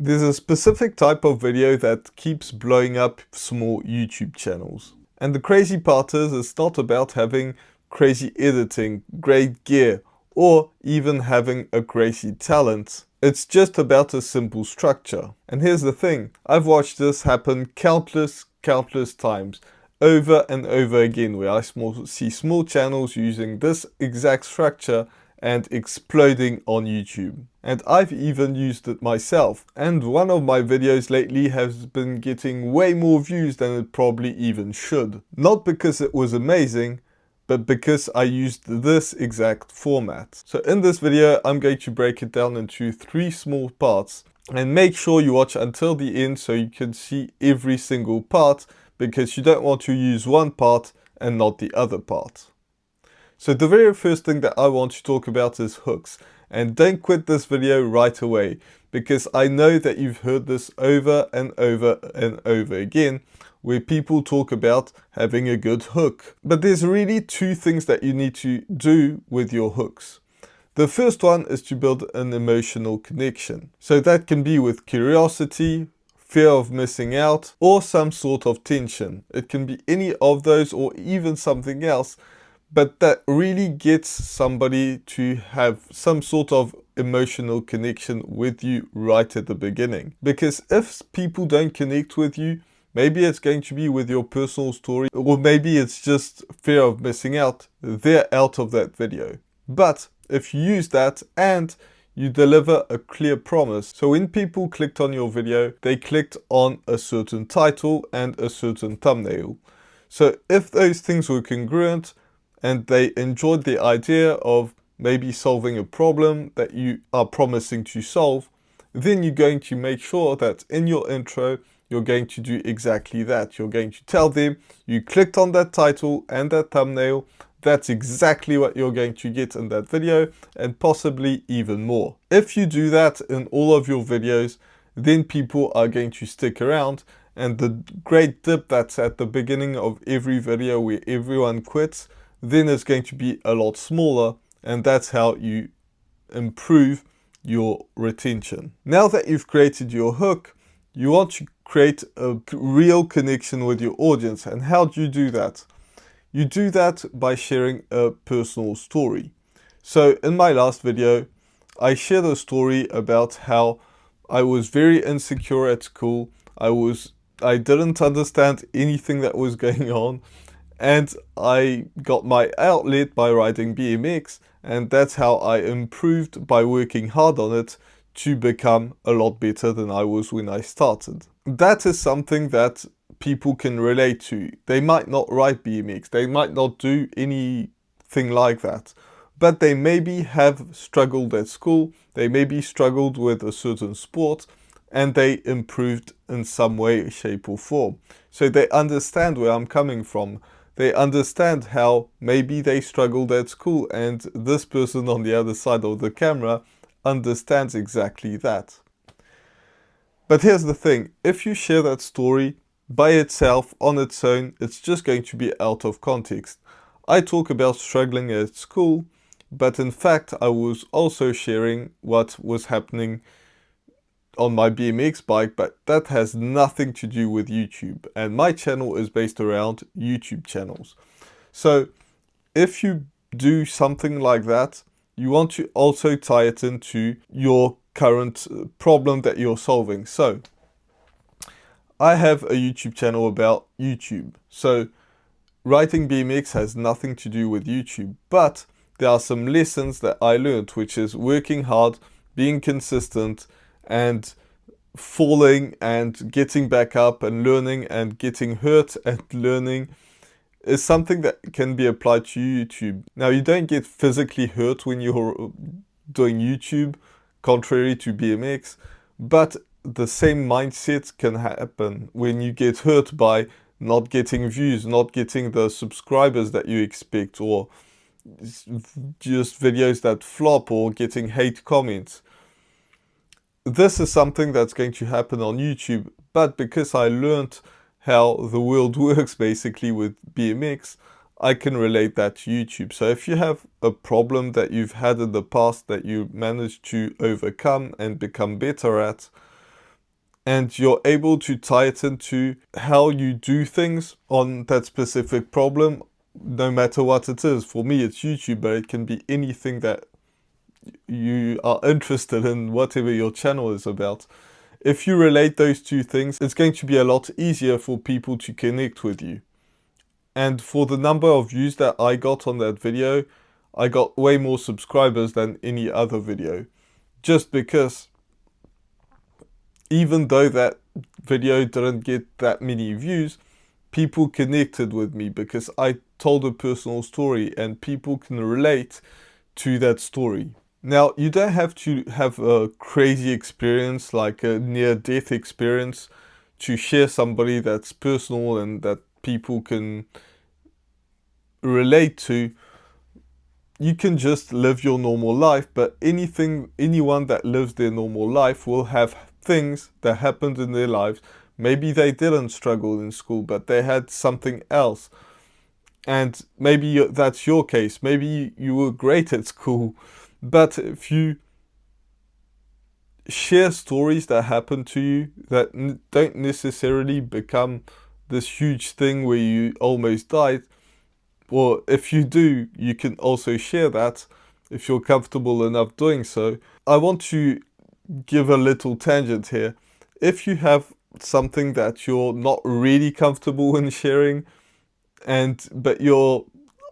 There's a specific type of video that keeps blowing up small YouTube channels. And the crazy part is, it's not about having crazy editing, great gear, or even having a crazy talent. It's just about a simple structure. And here's the thing, I've watched this happen countless times, over and over again, where I see small channels using this exact structure and exploding on YouTube. And I've even used it myself. And one of my videos lately has been getting way more views than it probably even should. Not because it was amazing, but because I used this exact format. So in this video, I'm going to break it down into 3 small parts. And make sure you watch until the end so you can see every single part, because you don't want to use one part and not the other part. So the very first thing that I want to talk about is hooks. And don't quit this video right away, because I know that you've heard this over and over and over again, where people talk about having a good hook. But there's really 2 things that you need to do with your hooks. The first one is to build an emotional connection. So that can be with curiosity, fear of missing out, or some sort of tension. It can be any of those or even something else, but that really gets somebody to have some sort of emotional connection with you right at the beginning. Because if people don't connect with you, maybe it's going to be with your personal story, or maybe it's just fear of missing out, they're out of that video. But if you use that and you deliver a clear promise, so when people clicked on your video, they clicked on a certain title and a certain thumbnail. So if those things were congruent, and they enjoyed the idea of maybe solving a problem that you are promising to solve, then you're going to make sure that in your intro, you're going to do exactly that. You're going to tell them you clicked on that title and that thumbnail. That's exactly what you're going to get in that video, and possibly even more. If you do that in all of your videos, then people are going to stick around, and the great dip that's at the beginning of every video where everyone quits, then it's going to be a lot smaller, and that's how you improve your retention. Now that you've created your hook, you want to create a real connection with your audience. And how do you do that? You do that by sharing a personal story. So in my last video, I shared a story about how I was very insecure at school. I didn't understand anything that was going on. And I got my outlet by riding BMX, and that's how I improved by working hard on it to become a lot better than I was when I started. That is something that people can relate to. They might not ride BMX, they might not do anything like that, but they maybe have struggled at school, they maybe struggled with a certain sport, and they improved in some way, shape or form. So they understand where I'm coming from. They understand how maybe they struggled at school, and this person on the other side of the camera understands exactly that. But here's the thing, if you share that story by itself, on its own, it's just going to be out of context. I talk about struggling at school, but in fact I was also sharing what was happening on my BMX bike, but that has nothing to do with YouTube, and my channel is based around YouTube channels. So if you do something like that, you want to also tie it into your current problem that you're solving. So I have a YouTube channel about YouTube. So riding BMX has nothing to do with YouTube, but there are some lessons that I learned, which is working hard, being consistent, and falling and getting back up, and learning and getting hurt and learning is something that can be applied to YouTube. Now, you don't get physically hurt when you're doing YouTube, contrary to BMX, but the same mindset can happen when you get hurt by not getting views, not getting the subscribers that you expect, or just videos that flop, or getting hate comments. This is something that's going to happen on YouTube, but because I learned how the world works basically with BMX, I can relate that to YouTube. So if you have a problem that you've had in the past that you managed to overcome and become better at, and you're able to tie it into how you do things on that specific problem, no matter what it is. For me, it's YouTube, but it can be anything that you are interested in, whatever your channel is about. If you relate those two things, it's going to be a lot easier for people to connect with you. And for the number of views that I got on that video, I got way more subscribers than any other video. Just because even though that video didn't get that many views, people connected with me because I told a personal story and people can relate to that story. Now, you don't have to have a crazy experience, like a near-death experience, to share somebody that's personal and that people can relate to. You can just live your normal life, but anyone that lives their normal life will have things that happened in their lives. Maybe they didn't struggle in school, but they had something else. And maybe that's your case. Maybe you were great at school. But if you share stories that happen to you that don't necessarily become this huge thing where you almost died, or if you do, you can also share that if you're comfortable enough doing so. I want to give a little tangent here. If you have something that you're not really comfortable in sharing, but you're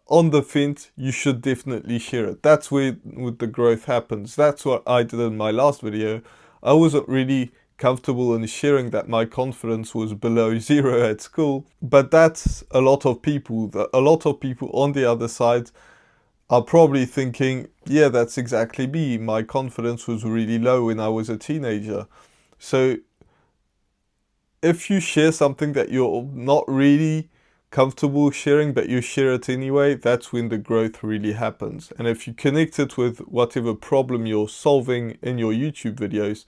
on the fence, you should definitely share it. That's where the growth happens. That's what I did in my last video. I wasn't really comfortable in sharing that my confidence was below zero at school, but that's a lot of people. A lot of people on the other side are probably thinking, yeah, that's exactly me. My confidence was really low when I was a teenager. So if you share something that you're not really comfortable sharing, but you share it anyway, that's when the growth really happens. And if you connect it with whatever problem you're solving in your YouTube videos,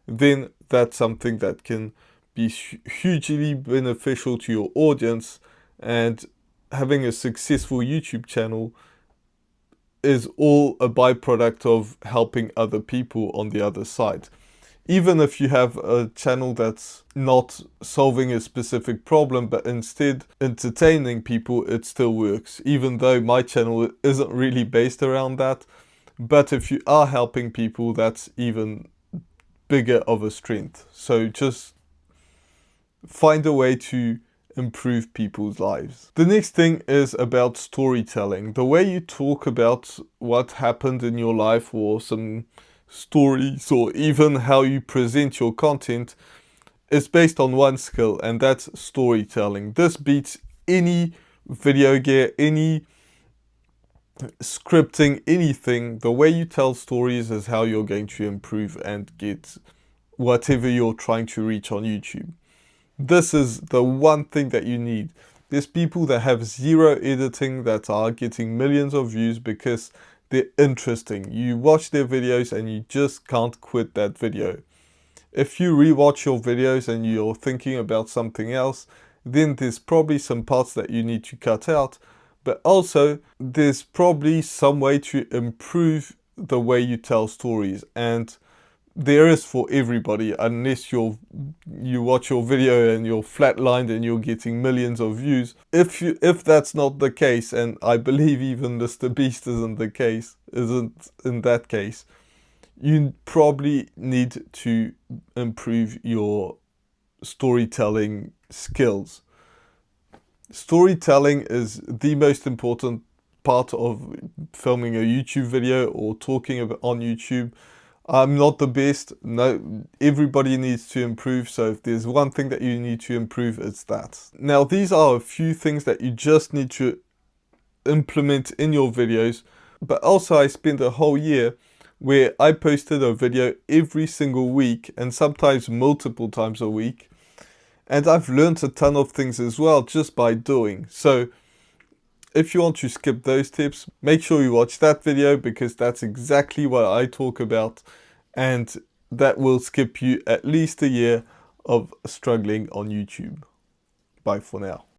then that's something that can be hugely beneficial to your audience. And having a successful YouTube channel is all a byproduct of helping other people on the other side. Even if you have a channel that's not solving a specific problem, but instead entertaining people, it still works. Even though my channel isn't really based around that. But if you are helping people, that's even bigger of a strength. So just find a way to improve people's lives. The next thing is about storytelling. The way you talk about what happened in your life or some stories, or even how you present your content, is based on one skill, and that's storytelling. This beats any video gear, any scripting, anything. The way you tell stories is how you're going to improve and get whatever you're trying to reach on YouTube. This is the one thing that you need. There's people that have zero editing that are getting millions of views because they're interesting. You watch their videos and you just can't quit that video. If you rewatch your videos and you're thinking about something else, then there's probably some parts that you need to cut out, but also there's probably some way to improve the way you tell stories. And there is for everybody, unless you watch your video and you're flatlined and you're getting millions of views. If that's not the case, and I believe even Mr. Beast isn't in that case, you probably need to improve your storytelling skills. Storytelling is the most important part of filming a YouTube video or talking about on YouTube. I'm not the best. No, everybody needs to improve. So if there's one thing that you need to improve, it's that. Now, these are a few things that you just need to implement in your videos. But also I spent a whole year where I posted a video every single week and sometimes multiple times a week. And I've learned a ton of things as well just by doing. So if you want to skip those tips, make sure you watch that video because that's exactly what I talk about, and that will skip you at least a year of struggling on YouTube. Bye for now.